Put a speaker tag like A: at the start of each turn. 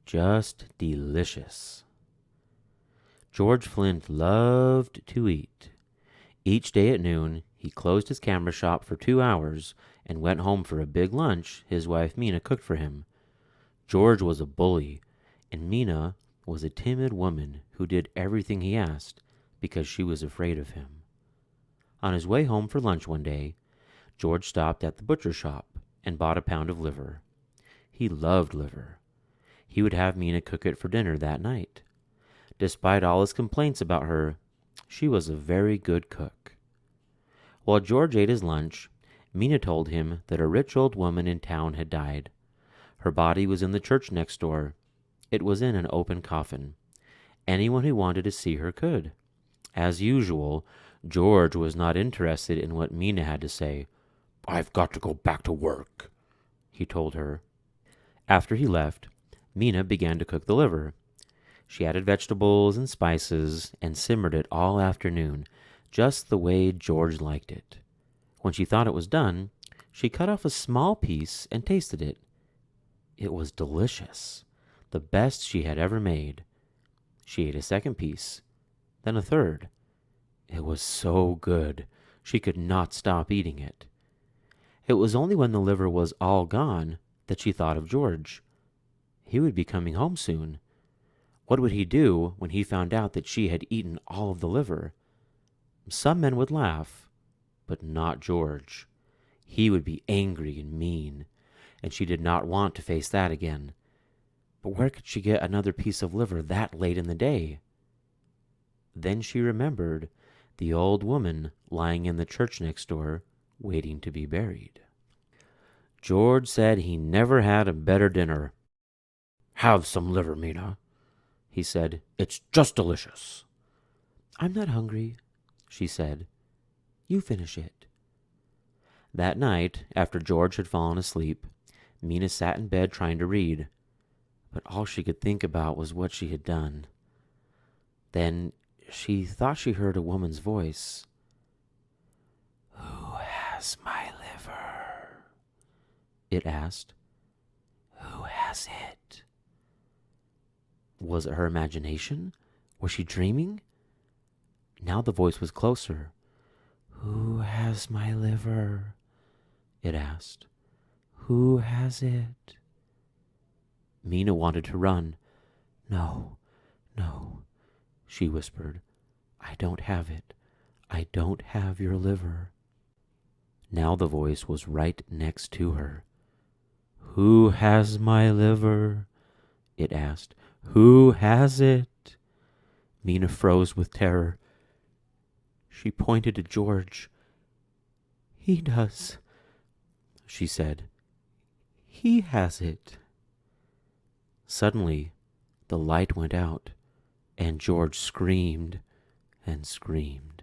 A: Just delicious. George Flint loved to eat. Each day at noon, he closed his camera shop for 2 hours and went home for a big lunch his wife Mina cooked for him. George was a bully, and Mina was a timid woman who did everything he asked because she was afraid of him. On his way home for lunch one day, George stopped at the butcher shop and bought a pound of liver. He loved liver. He would have Mina cook it for dinner that night. Despite all his complaints about her, she was a very good cook. While George ate his lunch, Mina told him that a rich old woman in town had died. Her body was in the church next door. It was in an open coffin. Anyone who wanted to see her could. As usual, George was not interested in what Mina had to say. "I've got to go back to work," he told her. After he left, Mina began to cook the liver. She added vegetables and spices and simmered it all afternoon, just the way George liked it. When she thought it was done, she cut off a small piece and tasted it. It was delicious, the best she had ever made. She ate a second piece, then a third. It was so good, she could not stop eating it. It was only when the liver was all gone that she thought of George. He would be coming home soon. What would he do when he found out that she had eaten all of the liver? Some men would laugh, but not George. He would be angry and mean, and she did not want to face that again. But where could she get another piece of liver that late in the day? Then she remembered the old woman lying in the church next door, waiting to be buried. George said he never had a better dinner. "Have some liver, Mina," he said. "It's just delicious." "I'm not hungry," she said. "You finish it." That night, after George had fallen asleep, Mina sat in bed trying to read, but all she could think about was what she had done. Then she thought she heard a woman's voice. "Who has my liver?" it asked. "Who has it?" Was it her imagination? Was she dreaming? Now the voice was closer. "Who has my liver?" it asked. "Who has it?" Mina wanted to run. "No, no," she whispered. "I don't have it. I don't have your liver." Now the voice was right next to her. "Who has my liver?" it asked. "Who has it?" Mina froze with terror. She pointed to George. "He does," she said. "He has it." Suddenly, the light went out, and George screamed and screamed.